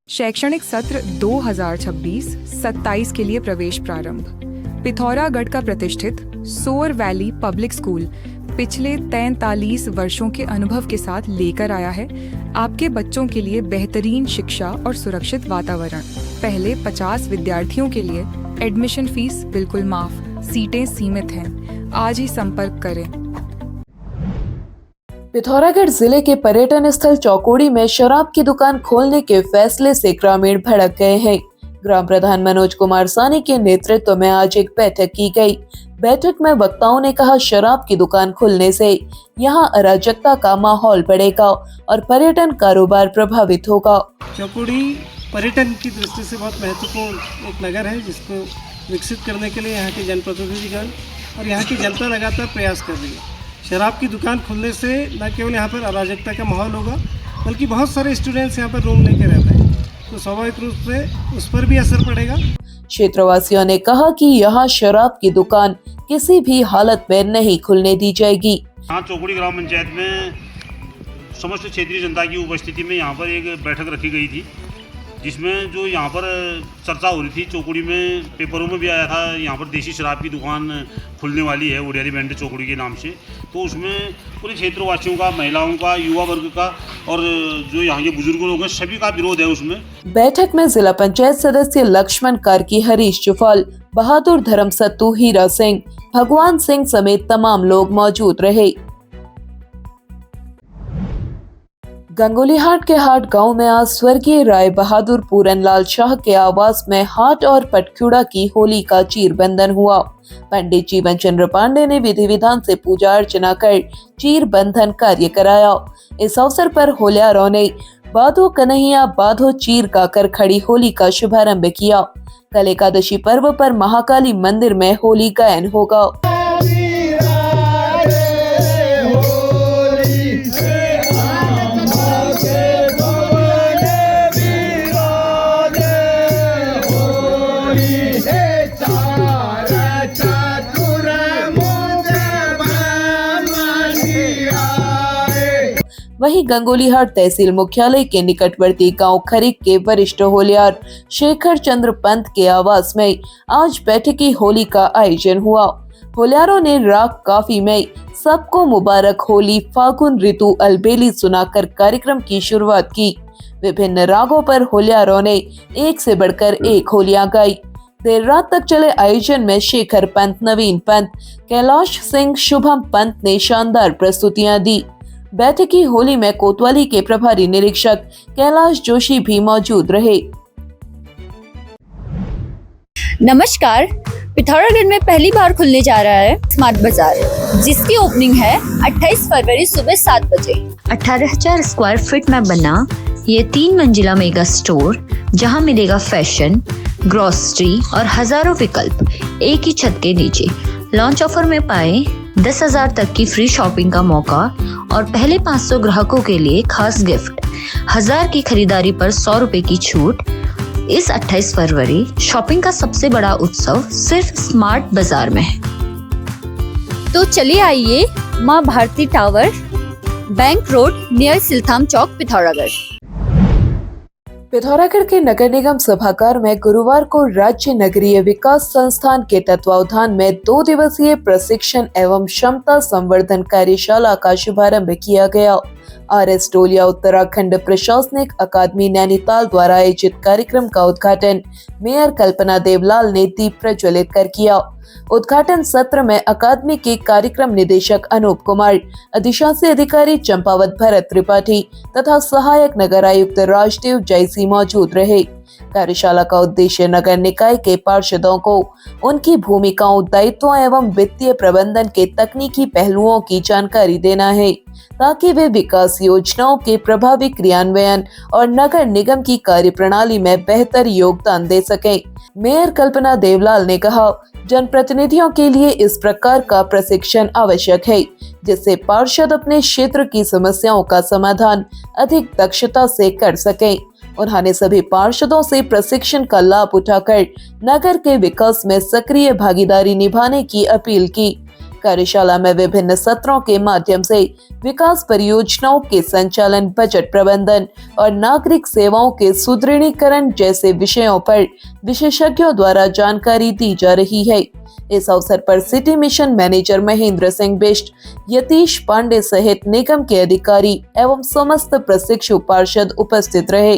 शैक्षणिक सत्र 2026-27 के लिए प्रवेश प्रारंभ। पिथौरागढ़ का प्रतिष्ठित सोर वैली पब्लिक स्कूल पिछले 43 वर्षों के अनुभव के साथ लेकर आया है आपके बच्चों के लिए बेहतरीन शिक्षा और सुरक्षित वातावरण। पहले 50 विद्यार्थियों के लिए एडमिशन फीस बिल्कुल माफ, सीटें सीमित हैं। आज ही संपर्क करें। पिथौरागढ़ जिले के पर्यटन स्थल चौकोड़ी में शराब की दुकान खोलने के फैसले से ग्रामीण भड़क गए हैं। ग्राम प्रधान मनोज कुमार सानी के नेतृत्व में आज एक बैठक की गई। बैठक में वक्ताओं ने कहा, शराब की दुकान खुलने से यहां अराजकता का माहौल बढ़ेगा और पर्यटन कारोबार प्रभावित होगा। चौकोड़ी पर्यटन की दृष्टि से बहुत महत्वपूर्ण एक नगर है, जिसको विकसित करने के लिए यहाँ के जनप्रतिनिधिगण और यहाँ की जनता लगातार प्रयास कर रही है। शराब की दुकान खुलने से न केवल यहाँ पर अराजकता का माहौल होगा, बल्कि बहुत सारे स्टूडेंट्स यहाँ पर रूम लेके रहते हैं, तो स्वाभाविक रूप से उस पर भी असर पड़ेगा। क्षेत्रवासियों ने कहा कि यहाँ शराब की दुकान किसी भी हालत में नहीं खुलने दी जाएगी। यहाँ चौकोड़ी ग्राम पंचायत में समस्त क्षेत्रीय जनता की उपस्थिति में यहाँ पर एक बैठक रखी गई थी, जिसमें जो यहाँ पर चर्चा हो रही थी, चौकोड़ी में पेपरों में भी आया था, यहाँ पर देसी शराब की दुकान खुलने वाली है उड़ियारी बैंड चौकोड़ी के नाम से। तो उसमें पूरे क्षेत्रवासियों का, महिलाओं का, युवा वर्ग का और जो यहाँ के बुजुर्ग लोग हैं, सभी का विरोध है उसमें। बैठक में जिला पंचायत सदस्य लक्ष्मण कार्की, हरीश चुफाल, बहादुर धर्म सत्तू, हीरा सिंह, भगवान सिंह समेत तमाम लोग मौजूद रहे। गंगोलीहाट के हाट गांव में आज स्वर्गीय राय बहादुर पूरनलाल शाह के आवास में हाट और पटख्यूड़ा की होली का चीरबंधन हुआ। पंडित जीवन चंद्र पांडे ने विधि विधान से पूजा अर्चना कर चीर बंधन कार्य कराया। इस अवसर पर होल्यारों ने बाधो कन्हैया बाधो चीर गाकर खड़ी होली का शुभारंभ किया। कल एकादशी पर्व पर महाकाली मंदिर में होली गायन होगा। वहीं गंगोलीहाट तहसील मुख्यालय के निकटवर्ती गांव खरीक के वरिष्ठ होलियार शेखर चंद्र पंत के आवास में आज बैठकी होली का आयोजन हुआ। होलियारों ने राग काफी में सबको मुबारक होली फागुन ऋतु अलबेली सुनाकर कार्यक्रम की शुरुआत की। विभिन्न रागों पर होलियारों ने एक से बढ़कर एक होलियां गाई। देर रात तक चले आयोजन में शेखर पंत, नवीन पंत, कैलाश सिंह, शुभम पंत ने शानदार प्रस्तुतियां दी। बैठकी होली में कोतवाली के प्रभारी निरीक्षक कैलाश जोशी भी मौजूद रहे। नमस्कार, पिथौरागढ़ में पहली बार खुलने जा रहा है स्मार्ट बाजार, जिसकी ओपनिंग है 28 फरवरी सुबह 7 बजे। 18,000 स्क्वायर फीट में बना ये 3 मंजिला मेगा स्टोर, जहां मिलेगा फैशन, ग्रोसरी और हजारों विकल्प एक ही छत के नीचे। लॉन्च ऑफर में पाए 10,000 तक की फ्री शॉपिंग का मौका और पहले 500 ग्राहकों के लिए खास गिफ्ट, 1000 की खरीदारी पर 100 रुपए की छूट। इस 28 फरवरी शॉपिंग का सबसे बड़ा उत्सव सिर्फ स्मार्ट बाजार में है। तो चलिए आइए, Maa Bharati tower, bank road near Siltham Chowk, Pithoragarh. Pithoragarh के नगर निगम सभागार में गुरुवार को राज्य नगरीय विकास संस्थान के तत्वावधान में 2 दिवसीय प्रशिक्षण एवं क्षमता संवर्धन कार्यशाला का शुभारंभ किया गया। RS टोलिया उत्तराखंड प्रशासनिक अकादमी नैनीताल द्वारा आयोजित कार्यक्रम का उद्घाटन मेयर कल्पना देवलाल ने दीप प्रज्वलित कर किया। उद्घाटन सत्र में अकादमी के कार्यक्रम निदेशक अनूप कुमार, अधिशासी अधिकारी चंपावत भरत त्रिपाठी तथा सहायक नगर आयुक्त राजदेव जयसी मौजूद रहे। कार्यशाला का उद्देश्य नगर निकाय के पार्षदों को उनकी भूमिकाओं, दायित्वों एवं वित्तीय प्रबंधन के तकनीकी पहलुओं की जानकारी देना है, ताकि वे विकास योजनाओं के प्रभावी क्रियान्वयन और नगर निगम की कार्यप्रणाली में बेहतर योगदान दे सकें। मेयर कल्पना देवलाल ने कहा, जनप्रतिनिधियों के लिए इस प्रकार का प्रशिक्षण आवश्यक है, जिससे पार्षद अपने क्षेत्र की समस्याओं का समाधान अधिक दक्षता से कर सकें। उन्होंने सभी पार्षदों से प्रशिक्षण का लाभ उठाकर नगर के विकास में सक्रिय भागीदारी निभाने की अपील की। कार्यशाला में विभिन्न सत्रों के माध्यम से विकास परियोजनाओं के संचालन, बजट प्रबंधन और नागरिक सेवाओं के सुदृढ़ीकरण जैसे विषयों पर विशेषज्ञों द्वारा जानकारी दी जा रही है। इस अवसर पर city mission manager Mahendra Singh Bisht, Yatish Pande सहित निगम के अधिकारी एवं समस्त प्रशिक्षु पार्षद उपस्थित रहे।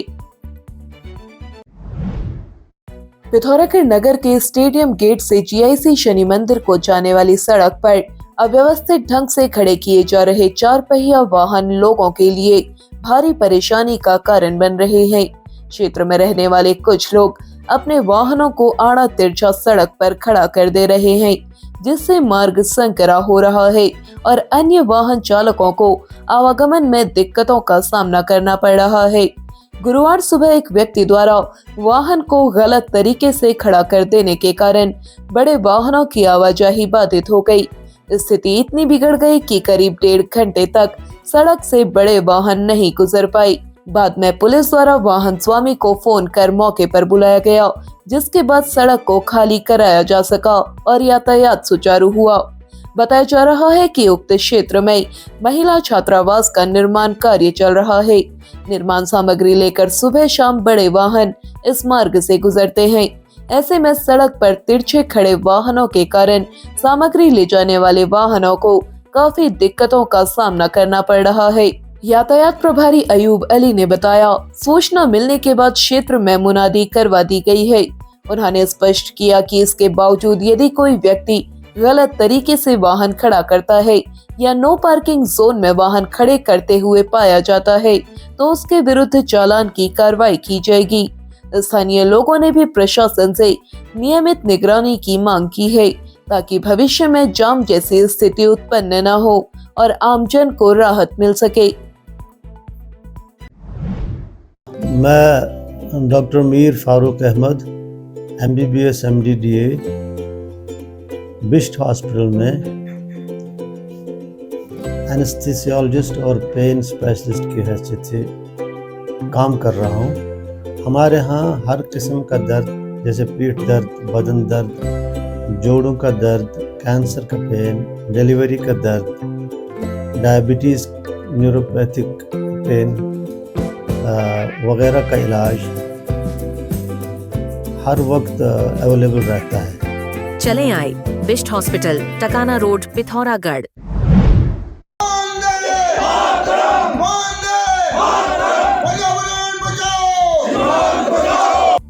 पिथौरागढ़ नगर के स्टेडियम गेट से जीआईसी शनि मंदिर को जाने वाली सड़क पर अव्यवस्थित ढंग से खड़े किए जा रहे 4 पहिया वाहन लोगों के लिए भारी परेशानी का कारण बन रहे हैं। क्षेत्र में रहने वाले कुछ लोग अपने वाहनों को आड़ा तिरछा सड़क पर खड़ा कर दे रहे हैं, जिससे मार्ग संकरा हो रहा है और अन्य वाहन चालकों को आवागमन में दिक्कतों का सामना करना पड़ रहा है। गुरुवार सुबह एक व्यक्ति द्वारा वाहन को गलत तरीके से खड़ा कर देने के कारण बड़े वाहनों की आवाजाही बाधित हो गई। स्थिति इतनी बिगड़ गई कि करीब 1.5 घंटे तक सड़क से बड़े वाहन नहीं गुजर पाए। बाद में पुलिस द्वारा वाहन स्वामी को फोन कर मौके पर बुलाया गया, जिसके बाद सड़क को खाली कराया जा सका और यातायात सुचारू हुआ। बताया जा रहा है कि उक्त क्षेत्र में महिला छात्रावास का निर्माण कार्य चल रहा है। निर्माण सामग्री लेकर सुबह शाम बड़े वाहन इस मार्ग से गुजरते हैं। ऐसे में सड़क पर तिरछे खड़े वाहनों के कारण सामग्री ले जाने वाले वाहनों को काफी दिक्कतों का सामना करना पड़ रहा है। यातायात प्रभारी अयूब अली ने बताया, सूचना मिलने के बाद क्षेत्र में मुनादी करवा दी गई है। उन्होंने स्पष्ट किया कि इसके बावजूद यदि कोई व्यक्ति गलत तरीके से वाहन खड़ा करता है या नो पार्किंग जोन में वाहन खड़े करते हुए पाया जाता है तो उसके विरुद्ध चालान की कार्रवाई की जाएगी। स्थानीय लोगों ने भी प्रशासन से नियमित निगरानी की मांग की है ताकि भविष्य में जाम जैसी स्थिति उत्पन्न न हो और आमजन को राहत मिल सके। मैं doctor Mir Farooq Ahmed, MBBS MDDA, Bisht hospital में एनेस्थीसियोलॉजिस्ट और पेन स्पेशलिस्ट की हैसियत से काम कर रहा हूँ। हमारे यहाँ हर किस्म का दर्द जैसे पीठ दर्द, बदन दर्द, जोड़ों का दर्द, कैंसर का पेन, डिलीवरी का दर्द, डायबिटीज़, न्यूरोपैथिक पेन वगैरह का इलाज हर वक्त अवेलेबल रहता है। चलें आए बिष्ट हॉस्पिटल, टकाना रोड, पिथौरागढ़।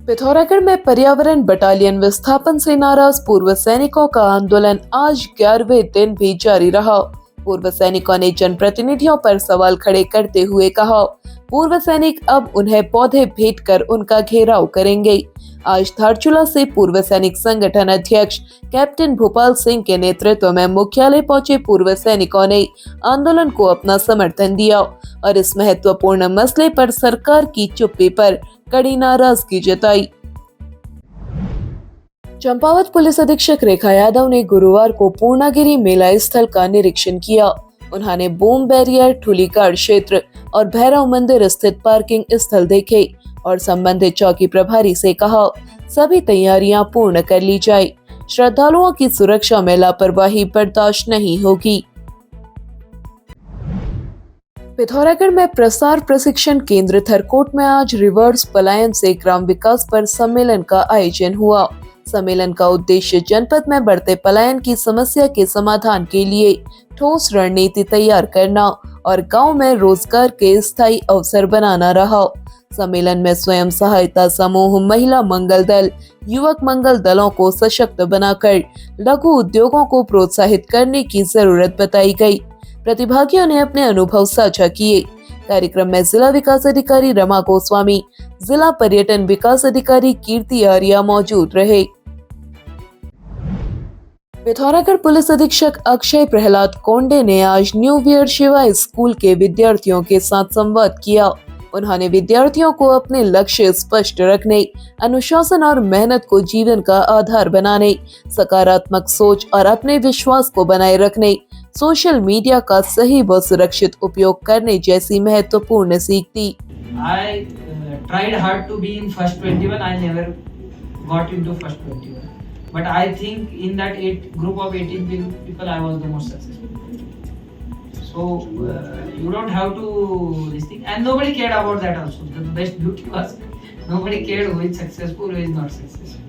पिथौरागढ़ में पर्यावरण बटालियन विस्थापन से नाराज पूर्व सैनिकों का आंदोलन आज 11वें दिन भी जारी रहा। पूर्व सैनिकों ने जनप्रतिनिधियों पर सवाल खड़े करते हुए कहा, पूर्व सैनिक अब उन्हें पौधे भेंट कर उनका घेराव करेंगे। आज धारचूला से पूर्व सैनिक संगठन अध्यक्ष कैप्टन भोपाल सिंह के नेतृत्व में मुख्यालय पहुंचे पूर्व सैनिकों ने आंदोलन को अपना समर्थन दिया और इस महत्वपूर्ण मसले पर सरकार की चुप्पी पर कड़ी नाराजगी जताई। चंपावत पुलिस अधीक्षक रेखा यादव ने गुरुवार को पूर्णागिरी मेला स्थल का निरीक्षण किया। उन्होंने बूम बैरियर, ठुलीकाड़ क्षेत्र और भैरव मंदिर स्थित पार्किंग स्थल देखे और संबंधित चौकी प्रभारी से कहा, सभी तैयारियां पूर्ण कर ली जाए। श्रद्धालुओं की सुरक्षा में लापरवाही बर्दाश्त नहीं होगी। पिथौरागढ़ में प्रसार प्रशिक्षण केंद्र थरकोट में आज रिवर्स पलायन से ग्राम विकास पर सम्मेलन का आयोजन हुआ। सम्मेलन का उद्देश्य जनपद में बढ़ते पलायन की समस्या के समाधान के लिए ठोस रणनीति तैयार करना और गांव में रोजगार के स्थायी अवसर बनाना रहा। सम्मेलन में स्वयं सहायता समूह, महिला मंगल दल, युवक मंगल दलों को सशक्त बनाकर लघु उद्योगों को प्रोत्साहित करने की जरूरत बताई गई। प्रतिभागियों ने अपने अनुभव साझा किए। कार्यक्रम में जिला विकास अधिकारी रमा गोस्वामी, जिला पर्यटन विकास अधिकारी कीर्ति आर्या मौजूद रहे। पिथौरागढ़ पुलिस अधीक्षक अक्षय प्रहलाद कोंडे ने आज न्यू वियर शिवा स्कूल के विद्यार्थियों के साथ संवाद किया। उन्होंने विद्यार्थियों को अपने लक्ष्य स्पष्ट रखने, अनुशासन और मेहनत को जीवन का आधार बनाने, सकारात्मक सोच और अपने विश्वास को बनाए रखने, सोशल मीडिया का सही व सुरक्षित उपयोग करने जैसी महत्वपूर्ण सीख दी। I tried hard to be in first 21. I never got into first 21. But I think in that group of 18 people, I was the most successful. So you don't have to this thing, and nobody cared about that also. The best beauty was nobody cared who is successful, who is not successful.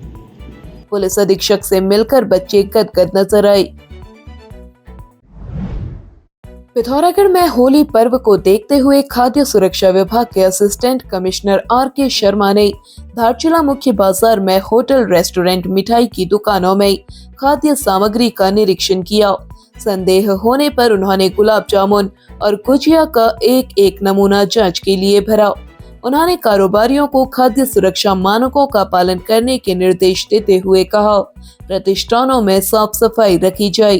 Police अधीक्षक से मिलकर बच्चे गदगद नजर आए। पिथौरागढ़ में होली पर्व को देखते हुए खाद्य सुरक्षा विभाग के असिस्टेंट कमिश्नर आर.के. शर्मा ने धारचूला मुख्य बाजार में होटल, रेस्टोरेंट, मिठाई की दुकानों में खाद्य सामग्री का निरीक्षण किया। संदेह होने पर उन्होंने गुलाब जामुन और गुजिया का एक नमूना जांच के लिए भरा। उन्होंने कारोबारियों को खाद्य सुरक्षा मानकों का पालन करने के निर्देश देते हुए कहा, प्रतिष्ठानों में साफ सफाई रखी जाए।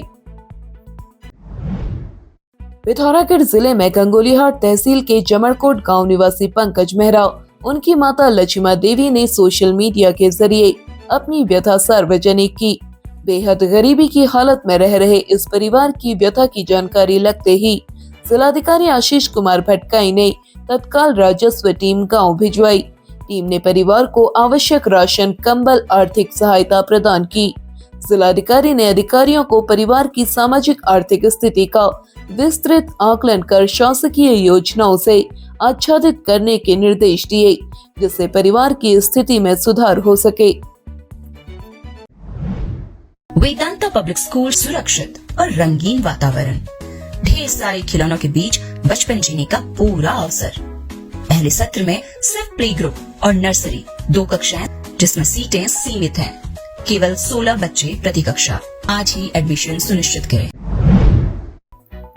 पिथौरागढ़ जिले में गंगोलीहाट तहसील के जमरकोट गांव निवासी पंकज मेहरा, उनकी माता लक्ष्मा देवी ने सोशल मीडिया के जरिए अपनी व्यथा सार्वजनिक की। बेहद गरीबी की हालत में रह रहे इस परिवार की व्यथा की जानकारी लगते ही जिलाधिकारी आशीष कुमार भटकाई ने तत्काल राजस्व टीम गांव भिजवाई। टीम ने परिवार को आवश्यक राशन, कंबल, आर्थिक सहायता प्रदान की। जिलाधिकारी ने अधिकारियों को परिवार की सामाजिक आर्थिक स्थिति का विस्तृत आकलन कर शासकीय योजनाओं से आच्छादित करने के निर्देश दिए, जिससे परिवार की स्थिति में सुधार हो सके। वेदांता पब्लिक स्कूल, सुरक्षित और रंगीन वातावरण, ढेर सारे खिलौनों के बीच बचपन जीने का पूरा अवसर। पहले सत्र में सिर्फ प्ले ग्रुप और नर्सरी 2 कक्षाएं, जिसमें सीटें सीमित हैं। केवल 16 बच्चे प्रति कक्षा। आज ही एडमिशन सुनिश्चित करें।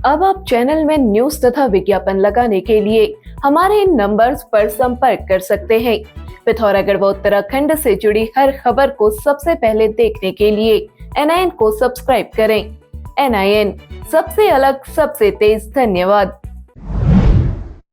अब आप चैनल में न्यूज तथा विज्ञापन लगाने के लिए हमारे इन नंबर्स पर संपर्क कर सकते हैं। पिथौरागढ़ व उत्तराखंड से जुड़ी हर खबर को सबसे पहले देखने के लिए NIN को सब्सक्राइब करें। NIN, सबसे अलग, सबसे तेज। धन्यवाद।